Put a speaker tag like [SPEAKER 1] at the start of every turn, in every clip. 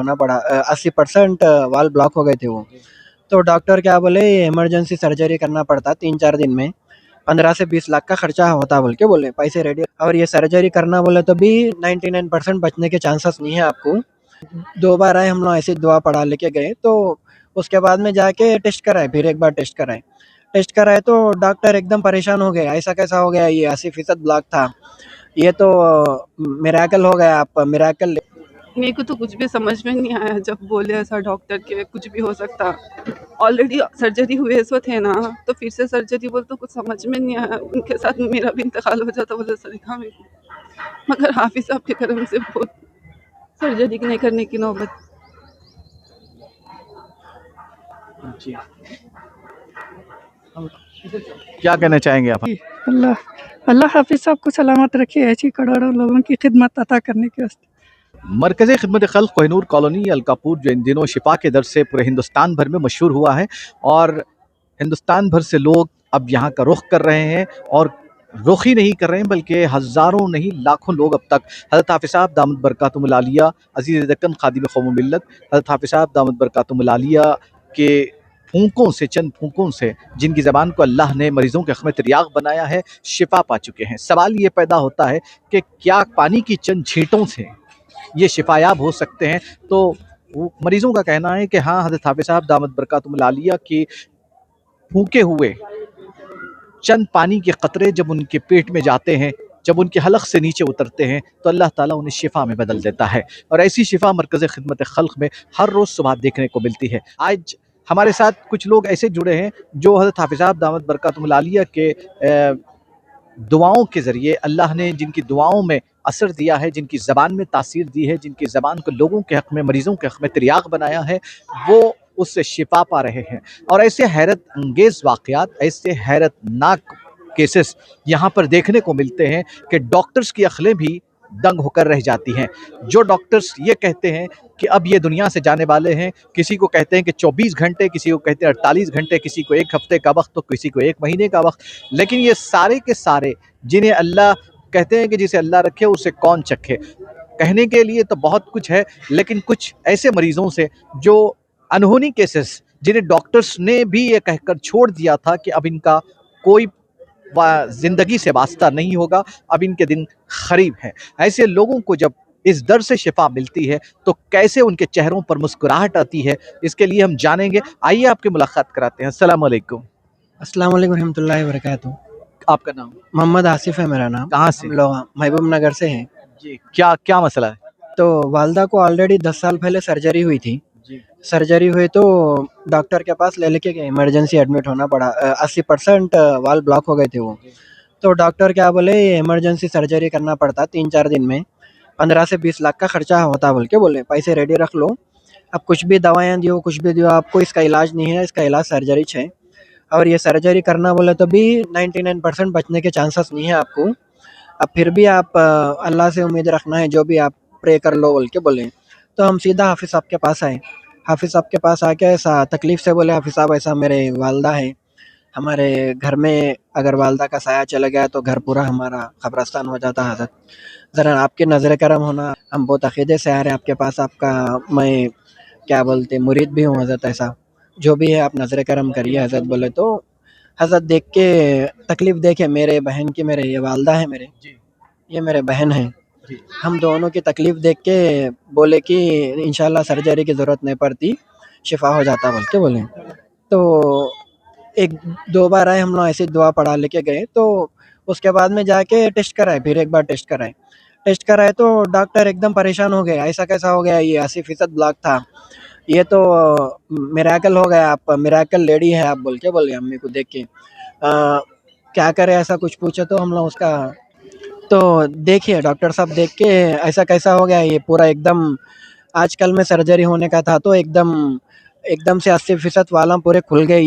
[SPEAKER 1] होना पड़ा। 80% वाल ब्लॉक हो गए थे वो। तो डॉक्टर क्या बोले, इमरजेंसी सर्जरी करना पड़ता 3-4 दिन में, 15 से 20 लाख का खर्चा होता बोल के बोले, पैसे रेडी। और ये सर्जरी करना बोले तो भी 99% बचने के चांसेस नहीं है आपको। 2 बार आए हम लोग, ऐसी दवा पढ़ा लेके गए, तो उसके बाद में जाके टेस्ट कराए, फिर एक बार टेस्ट कराए तो डॉक्टर एकदम परेशान हो गए, ऐसा कैसा हो गया, ये 80% ब्लॉक था, ये तो मिरेकल हो गया, आप मिरेकल।
[SPEAKER 2] मेरे को तो कुछ भी समझ में नहीं आया जब बोले ऐसा डॉक्टर के कुछ भी हो सकता। ऑलरेडी सर्जरी हुए इस वक्त है ना, तो फिर से सर्जरी बोल तो कुछ समझ में नहीं आया। उनके साथ मेरा भी इंतकाल हो जाता बोले सलीखा मेरे को, मगर हाफिज साहब के करम से बहुत सर्जरी नहीं करने की नौबत।
[SPEAKER 3] जी, क्या कहना चाहेंगे आप?
[SPEAKER 4] अल्लाह अल्लाह हाफिज साहब को सलामत रखे, ऐसी करोड़ों लोगों की खिदमत अता करने के वास्ते।
[SPEAKER 3] मरकज़ खिदमत खल्क़ कोहिनूर कॉलोनी अलकापुर जो इन दिनों शिफा के दर से पूरे हिंदुस्तान भर में मशहूर हुआ है और हिंदुस्तान भर से लोग अब यहाँ का रुख कर रहे हैं और रुख ही नहीं कर रहे हैं बल्कि हज़ारों नहीं लाखों लोग अब तक हज़रत हाफ़िज़ साहब दामद बरकातुहुल आलिया अज़ीज़ दक्कन खादिम क़ौम मिल्लत हज़रत हाफ़िज़ साहब दामद बरकातुहुल आलिया के फूंकों से, चंद फूंकों से, जिनकी ज़बान को अल्लाह ने मरीज़ों के हक़ में तिर्याग बनाया है, शिफा पा चुके हैं। सवाल ये पैदा होता है कि क्या पानी की चंद छींटों से ये शिफायाब हो सकते हैं? तो मरीज़ों का कहना है कि हाँ, हज़रत हाफ़िज़ साहब दामद बरकातुहुल आलिया की फूंके हुए चंद पानी के कतरे जब उनके पेट में जाते हैं, जब उनके हलक से नीचे उतरते हैं, तो अल्लाह ताला उन्हें शिफा में बदल देता है। और ऐसी शिफा मरकज़ खिदमत खल्क़ में हर रोज़ सुबह देखने को मिलती है। आज हमारे साथ कुछ लोग ऐसे जुड़े हैं जो हज़रत हाफ़िज़ साहब दामद बरकातुहुल आलिया के दुआओं के ज़रिए, अल्लाह ने जिनकी दुआओं में असर दिया है, जिनकी ज़बान में तासीर दी है, जिनकी ज़बान को लोगों के हक़ में, मरीज़ों के हक़ में तिर्याग बनाया है, वो उससे शिफा पा रहे हैं। और ऐसे हैरत अंगेज़ वाक़यात, ऐसे हैरतनाक केसेस यहाँ पर देखने को मिलते हैं कि डॉक्टर्स की अक़लें भी दंग होकर रह जाती हैं। जो डॉक्टर्स ये कहते हैं कि अब ये दुनिया से जाने वाले हैं, किसी को कहते हैं कि 24 घंटे, किसी को कहते हैं 48 घंटे, किसी को 1 हफ़्ते का वक्त, तो किसी को 1 महीने का वक्त। लेकिन ये सारे के सारे जिन्हें अल्लाह कहते हैं कि जिसे अल्लाह रखे उसे कौन चखे, कहने के लिए तो बहुत कुछ है, लेकिन कुछ ऐसे मरीज़ों से जो अनहोनी केसेस, जिन्हें डॉक्टर्स ने भी ये कहकर छोड़ दिया था कि अब इनका कोई ज़िंदगी से वास्ता नहीं होगा, अब इनके दिन ख़रीब हैं, ऐसे लोगों को जब इस दर से शिफा मिलती है तो कैसे उनके चेहरों पर मुस्कुराहट आती है, इसके लिए हम जानेंगे। आइए आपकी मुलाकात कराते हैं। अस्सलाम वालेकुम।
[SPEAKER 1] अस्सलाम वालेकुम रहमतुल्लाहि व बरकातहू।
[SPEAKER 3] आपका नाम?
[SPEAKER 1] मोहम्मद आसिफ है मेरा नाम।
[SPEAKER 3] कहाँ से?
[SPEAKER 1] हम लोग महबूब नगर से हैं।
[SPEAKER 3] जी, क्या क्या मसला है?
[SPEAKER 1] तो वालदा को ऑलरेडी 10 साल पहले सर्जरी हुई थी।
[SPEAKER 3] जी,
[SPEAKER 1] सर्जरी हुई तो डॉक्टर के पास ले लेके गए, इमरजेंसी एडमिट होना पड़ा। 80% वाल ब्लॉक हो गए थे वो। तो डॉक्टर क्या बोले, इमरजेंसी सर्जरी करना पड़ता 3-4 दिन में, 15 से 20 लाख का खर्चा होता बोल के बोले, पैसे रेडी रख लो, अब कुछ भी दवाएं दियो, कुछ भी दियो, आपको इसका इलाज नहीं है, इसका इलाज सर्जरी है। और ये सर्जरी करना बोले तो भी 99% बचने के चांसेस नहीं है आपको। अब फिर भी आप अल्लाह से उम्मीद रखना है, जो भी आप प्रे कर लो बोल के बोले। तो हम सीधा हाफिज़ साहब के पास आए। हाफिज़ साहब के पास आके ऐसा तकलीफ़ से बोले, हाफिज़ साहब ऐसा मेरे वालदा है, हमारे घर में अगर वालदा का साया चला गया तो घर पूरा हमारा कब्रिस्तान हो जाता है हज़रत, ज़रा आपकी नज़र करम होना, हम बहुत अक़ीदे से आ रहे हैं आपके पास, आपका मैं क्या बोलते मुरीद भी हूँ हज़रत, ऐसा जो भी है आप नज़र करम करिए हज़रत बोले। तो हज़रत देख के तकलीफ़ देखे, मेरे बहन की, मेरे ये वालदा है मेरे, ये मेरे बहन हैं, हम दोनों की तकलीफ़ देख के बोले कि इंशाल्लाह सर्जरी की ज़रूरत नहीं पड़ती, शिफा हो जाता बोल के बोले। तो 1-2 बार आए हम लोग, ऐसी दुआ पढ़ा लेके गए, तो उसके बाद में जाके टेस्ट कराए, फिर एक बार टेस्ट कराए तो डॉक्टर एकदम परेशान हो गए, ऐसा कैसा हो गया, ये 80% ब्लॉक था, ये तो मिरेकल हो गया, आप मिरेकल लेडी है आप बोल के बोले अम्मी को देख के। क्या करें, ऐसा कुछ पूछे तो हम लोग उसका। तो देखिए डॉक्टर साहब देख के ऐसा कैसा हो गया, ये पूरा एकदम आजकल में सर्जरी होने का था तो एकदम एकदम से 80% वाला पूरे खुल गए,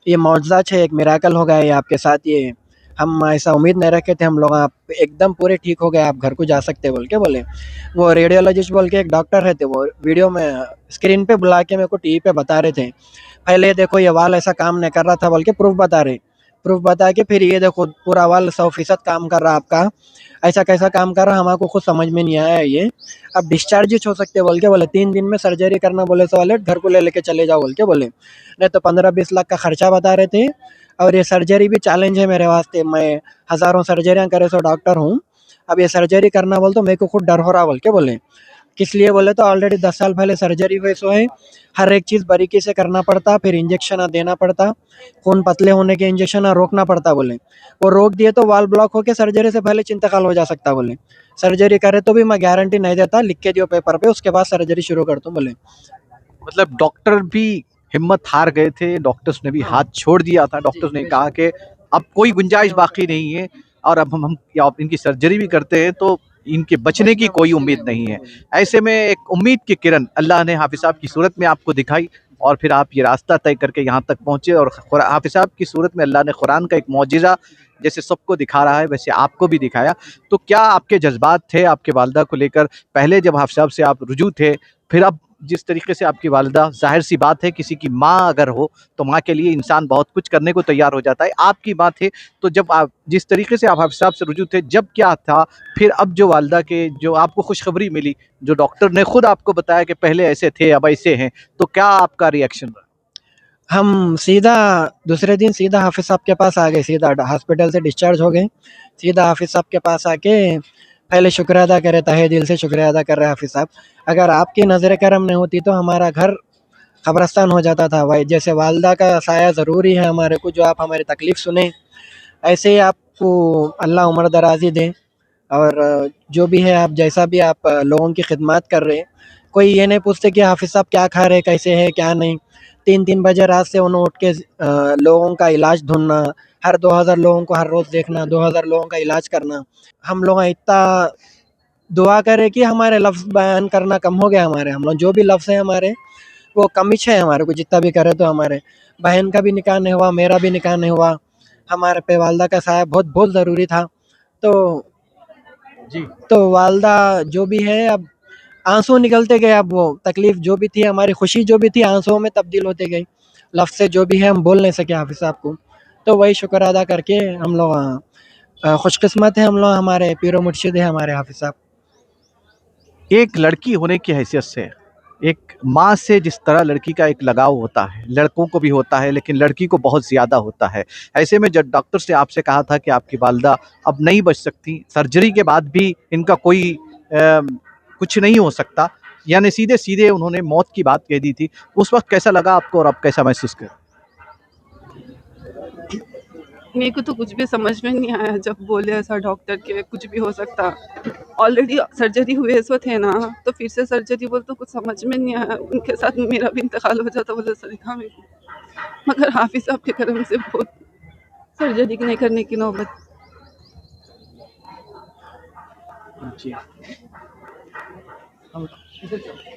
[SPEAKER 1] ये मौजज़ा है, एक मिरेकल हो गया ये आपके साथ, ये हम ऐसा उम्मीद नहीं रखे थे हम लोग, आप एकदम पूरे ठीक हो गए, आप घर को जा सकते बोल के बोले। वो रेडियोलॉजिस्ट बोल के एक डॉक्टर रहते, वो वीडियो में स्क्रीन पे बुला के मेरे को टीवी पे बता रहे थे, पहले देखो ये वाल ऐसा काम नहीं कर रहा था बोल के प्रूफ बता के फिर ये देखो पूरा वाल 100% काम कर रहा आपका, ऐसा कैसा काम कर रहा हमको खुद समझ में नहीं आया ये। अब डिस्चार्ज ही हो सकते बोल के बोले, 3 दिन में सर्जरी करना बोले तो वाले घर को ले लेके चले जाओ बोल के बोले, नहीं तो 15-20 लाख का खर्चा बता रहे थे। और ये सर्जरी भी चैलेंज है मेरे वास्ते, मैं हज़ारों सर्जरियाँ करे सो डॉक्टर हूँ, अब ये सर्जरी करना बोल तो मेरे को खुद डर हो रहा बोल के बोले। किस लिए बोले तो ऑलरेडी 10 साल पहले सर्जरी हुई सो है, हर एक चीज़ बारीकी से करना पड़ता, फिर इंजेक्शन देना पड़ता, खून पतले होने के इंजेक्शन रोकना पड़ता बोले, वो रोक दिए तो वाल ब्लॉक होके सर्जरी से पहले इंतकाल हो जा सकता बोले। सर्जरी करे तो भी मैं गारंटी नहीं देता, लिख के दियो पेपर पे, उसके बाद सर्जरी शुरू कर दूँ बोले।
[SPEAKER 3] मतलब डॉक्टर भी हिम्मत हार गए थे, डॉक्टर्स ने भी हाथ छोड़ दिया था, डॉक्टर्स ने कहा कि अब कोई गुंजाइश बाकी नहीं है और अब हम या इनकी सर्जरी भी करते हैं तो इनके बचने की कोई उम्मीद नहीं है। ऐसे में एक उम्मीद की किरण अल्लाह ने हाफिज साहब की सूरत में आपको दिखाई और फिर आप ये रास्ता तय करके यहाँ तक पहुँचे और हाफिज साहब की सूरत में अल्लाह ने कुरान का एक मौजिज़ा जैसे सबको दिखा रहा है वैसे आपको भी दिखाया। तो क्या आपके जज्बात थे आपके वालिदा को लेकर पहले जब हाफिज साहब से आप रुजू थे, फिर अब जिस तरीके से आपकी वालिदा, जाहिर सी बात है किसी की माँ अगर हो तो माँ के लिए इंसान बहुत कुछ करने को तैयार हो जाता है, आपकी माँ थे, तो जब आप जिस तरीके से आप हाफिज साहब से रुजू थे जब क्या था, फिर अब जो वालिदा के जो आपको खुशखबरी मिली, जो डॉक्टर ने खुद आपको बताया कि पहले ऐसे थे अब ऐसे हैं, तो क्या आपका रिएक्शन रहा?
[SPEAKER 1] हम सीधा दूसरे दिन सीधा हाफिज साहब के पास आ गए, सीधा हॉस्पिटल से डिस्चार्ज हो गए, सीधा हाफिज साहब के पास आके पहले शुक्र अदा करे, तहे दिल से शुक्रिया अदा कर रहे हैं हाफिज साहब, अगर आपकी नज़र करम नहीं होती तो हमारा घर कब्रस्तान हो जाता था भाई। जैसे वालदा का साया ज़रूरी है हमारे को, जो आप हमारी तकलीफ़ सुने, ऐसे ही आपको अल्लाह उम्र दराज़ी दे। और जो भी है आप जैसा भी आप लोगों की खिदमत कर रहे हैं, कोई ये नहीं पूछते कि हाफिज साहब क्या खा रहे, कैसे है क्या नहीं। 3-3 बजे रात से उन्हें उठ के लोगों का इलाज ढूंढना, हर 2000 लोगों को हर रोज़ देखना, 2000 लोगों का इलाज करना। हम लोग इतना दुआ करें कि हमारे लफ्ज़ बयान करना कम हो गया हमारे, हम लोग जो भी लफ्ज़ हैं हमारे वो कमिश है हमारे को, जितना भी करे तो हमारे बहन का भी निकाह नहीं हुआ, मेरा भी निकाह नहीं हुआ, हमारे पे वालदा का साया बहुत बहुत ज़रूरी था। तो
[SPEAKER 3] जी
[SPEAKER 1] तो वालदा जो भी है, अब आंसू निकलते गए, अब वो तकलीफ़ जो भी थी हमारी, खुशी जो भी थी आंसुओं में तब्दील होते गई, लफ्ज़ से जो भी है हम बोल नहीं सके हाफिज़ साहब को। तो वही शुक्र अदा करके हम लोग खुशकिस्मत है, हम लोग हमारे पीरो मुर्शिद है हमारे हाफिज़ साहब।
[SPEAKER 3] एक लड़की होने की हैसियत से एक माँ से जिस तरह लड़की का एक लगाव होता है, लड़कों को भी होता है लेकिन लड़की को बहुत ज़्यादा होता है। ऐसे में जब डॉक्टर ने आपसे कहा था कि आपकी वालिदा अब नहीं बच सकती, सर्जरी के बाद भी इनका कोई कुछ नहीं हो सकता, यानी सीधे सीधे उन्होंने मौत की बात कह दी थी, उस वक्त कैसा लगा आपको और आप कैसा महसूस कर?
[SPEAKER 2] मेरे को तो कुछ भी समझ में नहीं आया जब बोले ऐसा डॉक्टर के कुछ भी हो सकता। ऑलरेडी सर्जरी हुए सो थे ना, तो फिर से सर्जरी बोल तो कुछ समझ में नहीं आया, उनके साथ मेरा भी इंतकाल हो जाता बोले सलीखा मेरे को। मगर हाफिज साहब के करम से बहुत सर्जरी नहीं करने की नौबत।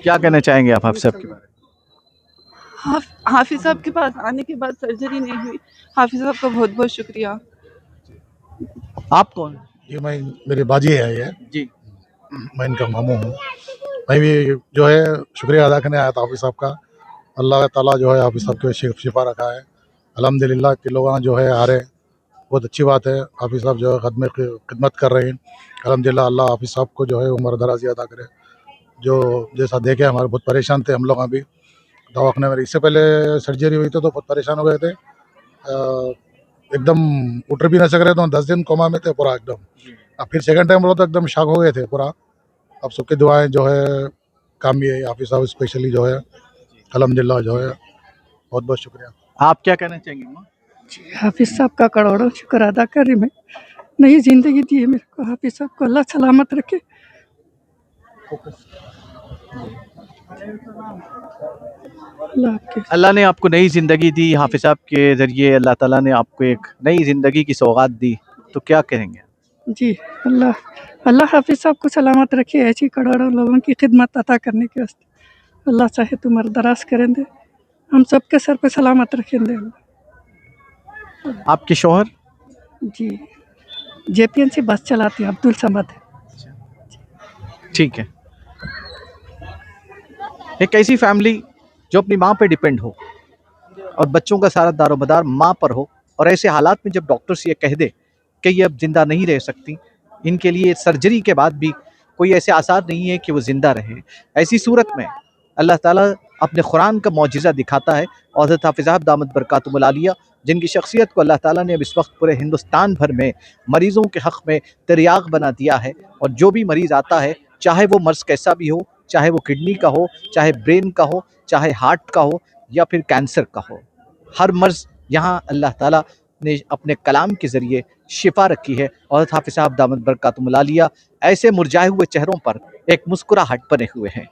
[SPEAKER 3] क्या कहना चाहेंगे आप हाफिज साहब के बारे में?
[SPEAKER 2] हाफिज साहब के पास आने के बाद सर्जरी नहीं हुई, हाफिज साहब का बहुत बहुत शुक्रिया।
[SPEAKER 3] आप कौन?
[SPEAKER 5] ये मैं मेरी बाजी है ये,
[SPEAKER 3] जी
[SPEAKER 5] मैं इनका मामू हूँ। मैं भी जो है शुक्रिया अदा करने आया था हाफिज साहब का। अल्लाह ताला जो है हाफिज साहब के शिफा रखा है, अल्हम्दुलिल्लाह के लोग जो है आ रहे हैं, बहुत अच्छी बात है। हाफिज साहब जो है खिदमत कर रहे हैं, अल्हम्दुलिल्लाह। अल्लाह हाफिज साहब को जो है उम्र दराज़ी अदा करे। जो जैसा देखे हमारे बहुत परेशान थे हम लोग, अभी दवाखाने में इससे पहले सर्जरी हुई तो बहुत परेशान हो गए थे, एकदम उठ भी नहीं सक रहे, तो 10 दिन कोमा में थे पूरा एकदम। अब फिर सेकंड टाइम बोलो तो एकदम शॉक हो गए थे पूरा। अब सबकी दुआएं जो है काम भी है, हाफिज साहब स्पेशली जो है अल्हम्दुलिल्लाह जो है, बहुत बहुत शुक्रिया।
[SPEAKER 3] आप क्या कहना चाहेंगे माँ?
[SPEAKER 4] हाफिज साहब का करोड़ों शुक्र अदा करी मैं, नई ज़िंदगी दी है मेरे को, हाफिज साहब को अल्लाह सलामत रखे।
[SPEAKER 3] अल्लाह ने आपको नई ज़िंदगी दी, हाफिज साहब के ज़रिए अल्लाह ताला ने आपको एक नई ज़िंदगी की सौगात दी, तो क्या कहेंगे?
[SPEAKER 4] जी, अल्लाह हाफिज साहब को सलामत रखे, ऐसी करोड़ों लोगों की खिदमत अता करने के वास्ते अल्लाह चाहे तो उम्र दराज करेंगे, हम सबके सर पे सलामत रखेंगे।
[SPEAKER 3] आपके शौहर?
[SPEAKER 4] जी, जेपीएनसी बस चलाती है, अब्दुल समद है।
[SPEAKER 3] ठीक है। एक ऐसी फैमिली जो अपनी माँ पे डिपेंड हो और बच्चों का सारा दारोमदार माँ पर हो, और ऐसे हालात में जब डॉक्टर्स ये कह दे कि ये अब जिंदा नहीं रह सकती, ان کے لیے سرجری کے بعد بھی کوئی ایسے آثار نہیں ہے کہ وہ زندہ رہیں۔ ایسی صورت میں اللہ تعالیٰ اپنے قرآن کا معجزہ دکھاتا ہے، اور حضرت حافظ صاحب دامت برکاتہم العالیہ جن کی شخصیت کو اللہ تعالیٰ نے اب اس وقت پورے ہندوستان بھر میں مریضوں کے حق میں تریاق بنا دیا ہے، اور جو بھی مریض آتا ہے چاہے وہ مرض کیسا بھی ہو، چاہے وہ کڈنی کا ہو، چاہے برین کا ہو، چاہے ہارٹ کا ہو، یا پھر کینسر کا ہو، ہر مرض یہاں اللہ تعالیٰ نے اپنے کلام کے ذریعے شفا رکھی ہے، اور حضرت حافظ صاحب دامت برکاتہم العالیہ ایسے مرجھائے ہوئے چہروں پر ایک مسکراہٹ بنے ہوئے ہیں۔